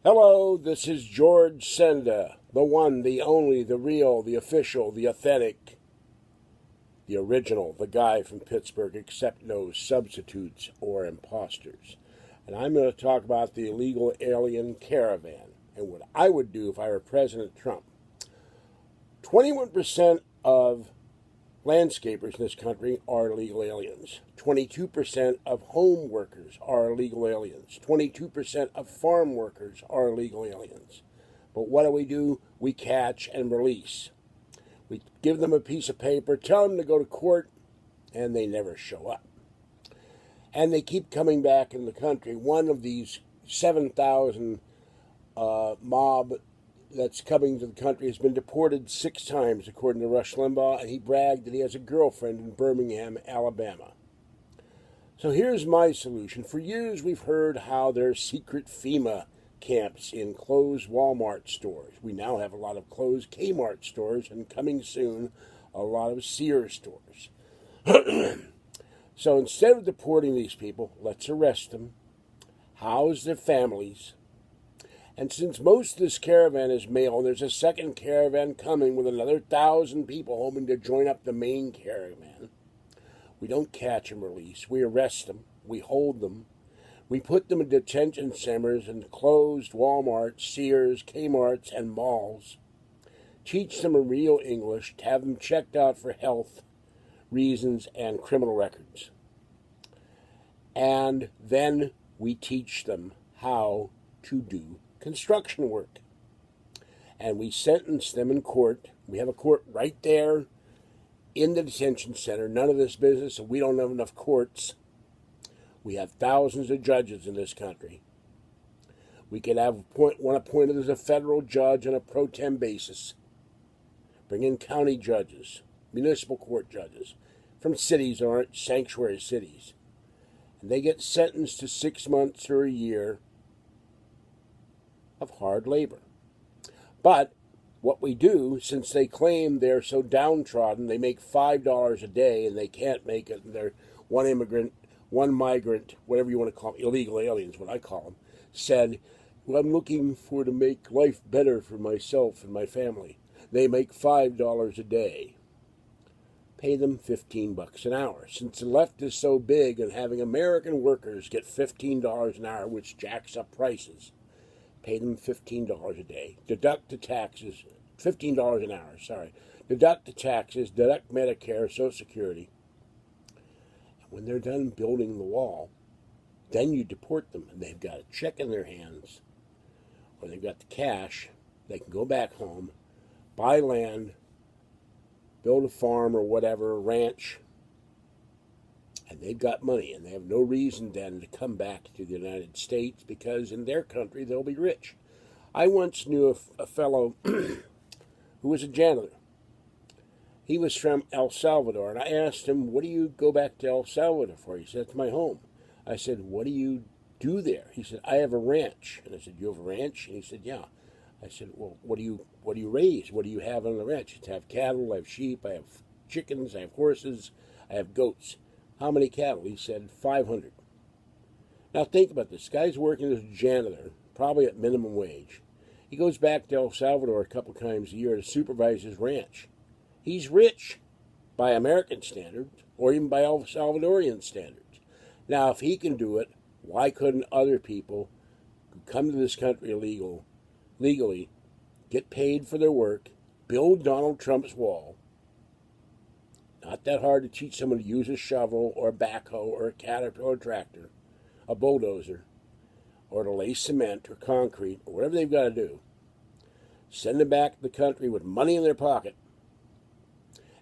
Hello, this is George Senda, the one, the only, the real, the official, the authentic, the original, the guy from Pittsburgh, except no substitutes or imposters. And I'm going to talk about the illegal alien caravan and what I would do if I were President Trump. 21% of landscapers in this country are illegal aliens. 22% of home workers are illegal aliens. 22% of farm workers are illegal aliens. But what do? We catch and release. We give them a piece of paper, tell them to go to court, and they never show up. And they keep coming back in the country. One of these 7,000 mob that's coming to the country has been deported 6 times, according to Rush Limbaugh, and he bragged that he has a girlfriend in Birmingham, Alabama. So here's my solution. For years we've heard how there's secret FEMA camps in closed Walmart stores. We now have a lot of closed Kmart stores, and coming soon, a lot of Sears stores. So instead of deporting these people, let's arrest them, house their families. And since most of this caravan is male, there's a second caravan coming with another 1,000 people hoping to join up the main caravan. We don't catch and release. We arrest them. We hold them. We put them in detention centers in closed Walmarts, Sears, Kmarts, and malls. Teach them real English, to have them checked out for health reasons and criminal records. And then we teach them how to do construction work. And we sentence them in court. We have a court right there in the detention center. None of this business, and we don't have enough courts. We have thousands of judges in this country. We could have one appointed as a federal judge on a pro tem basis. Bring in county judges, municipal court judges from cities that aren't sanctuary cities. And they get sentenced to 6 months or a year of hard labor. But what we do, since they claim they're so downtrodden, they make $5 a day and they can't make it, and they're one immigrant, one migrant, whatever you want to call them, illegal aliens, what I call them, said, well, I'm looking to make life better for myself and my family. They make $5 a day. Pay them $15 an hour. Since the left is so big and having American workers get $15 an hour, which jacks up prices, pay them $15 a day. Deduct the taxes, $15 an hour, sorry. Deduct the taxes, deduct Medicare, Social Security. And when they're done building the wall, then you deport them, and they've got a check in their hands, or they've got the cash. They can go back home, buy land, build a farm or whatever, a ranch, and they've got money, and they have no reason then to come back to the United States, because in their country they'll be rich. I once knew a fellow who was a janitor. He was from El Salvador, and I asked him, what do you go back to El Salvador for? He said, it's my home. I said, what do you do there? He said, I have a ranch. And I said, you have a ranch? And he said, yeah. I said, well, what do you raise? What do you have on the ranch? He said, I have cattle, I have sheep, I have chickens, I have horses, I have goats. How many cattle? He said, 500. Now think about this. This guy's working as a janitor, probably at minimum wage. He goes back to El Salvador a couple times a year to supervise his ranch. He's rich by American standards, or even by El Salvadorian standards. Now, if he can do it, why couldn't other people who come to this country legally, get paid for their work, build Donald Trump's wall? Not that hard to teach someone to use a shovel or a backhoe or a Caterpillar tractor, a bulldozer, or to lay cement or concrete or whatever they've got to do. Send them back to the country with money in their pocket,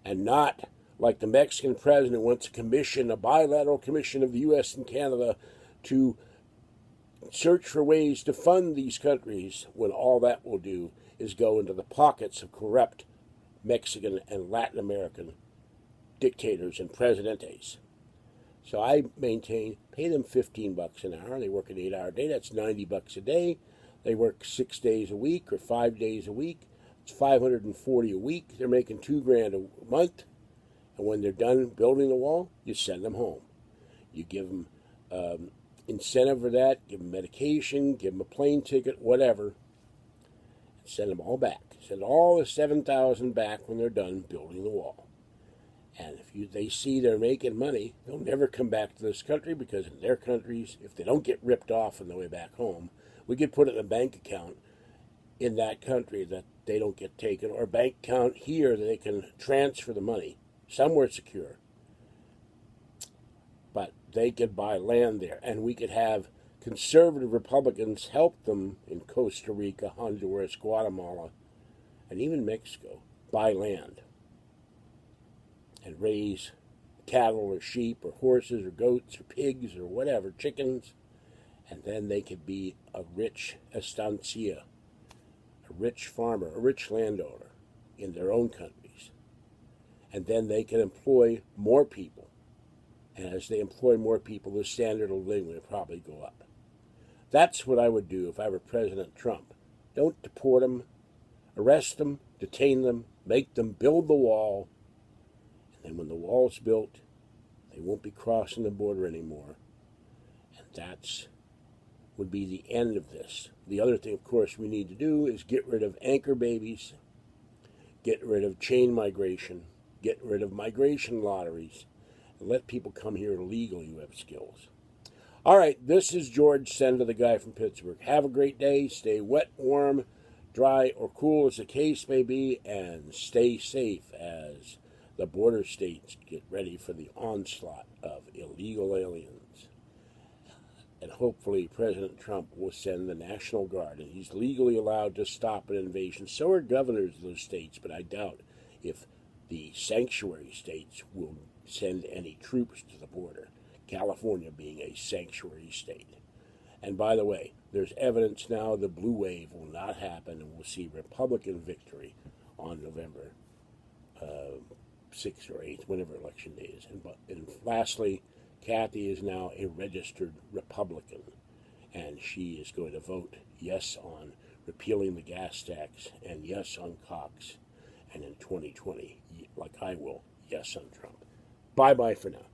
and not like the Mexican president wants a bilateral commission of the U.S. and Canada to search for ways to fund these countries, when all that will do is go into the pockets of corrupt Mexican and Latin American dictators and presidentes. So I maintain, pay them $15 an hour. They work an 8-hour day. That's $90 a day. They work 6 days a week or 5 days a week. It's $540 a week. They're making $2,000 a month. And when they're done building the wall, you send them home. You give them incentive for that, give them medication, give them a plane ticket, whatever, and send them all back. Send all the 7,000 back when they're done building the wall. And if they see they're making money, they'll never come back to this country, because in their countries, if they don't get ripped off on the way back home, we could put it in a bank account in that country that they don't get taken, or a bank account here that they can transfer the money somewhere secure. But they could buy land there, and we could have conservative Republicans help them in Costa Rica, Honduras, Guatemala, and even Mexico buy land and raise cattle or sheep or horses or goats or pigs or whatever, chickens, and then they could be a rich estancia, a rich farmer, a rich landowner in their own countries. And then they can employ more people. And as they employ more people, the standard of living will probably go up. That's what I would do if I were President Trump. Don't deport them, arrest them, detain them, make them build the wall. And then when the wall's built, they won't be crossing the border anymore. And that's would be the end of this. The other thing, of course, we need to do is get rid of anchor babies, get rid of chain migration, get rid of migration lotteries, and let people come here legally who have skills. All right, this is George Senda, the guy from Pittsburgh. Have a great day. Stay wet, warm, dry, or cool as the case may be, and stay safe as the border states get ready for the onslaught of illegal aliens. And hopefully President Trump will send the National Guard, and he's legally allowed to stop an invasion. So are governors of those states, but I doubt if the sanctuary states will send any troops to the border, California being a sanctuary state. And by the way, there's evidence now the blue wave will not happen, and we'll see Republican victory on November 6th or 8th, whenever election day is. And lastly, Kathy is now a registered Republican, and she is going to vote yes on repealing the gas tax and yes on Cox, and in 2020, like I will, yes on Trump. Bye-bye for now.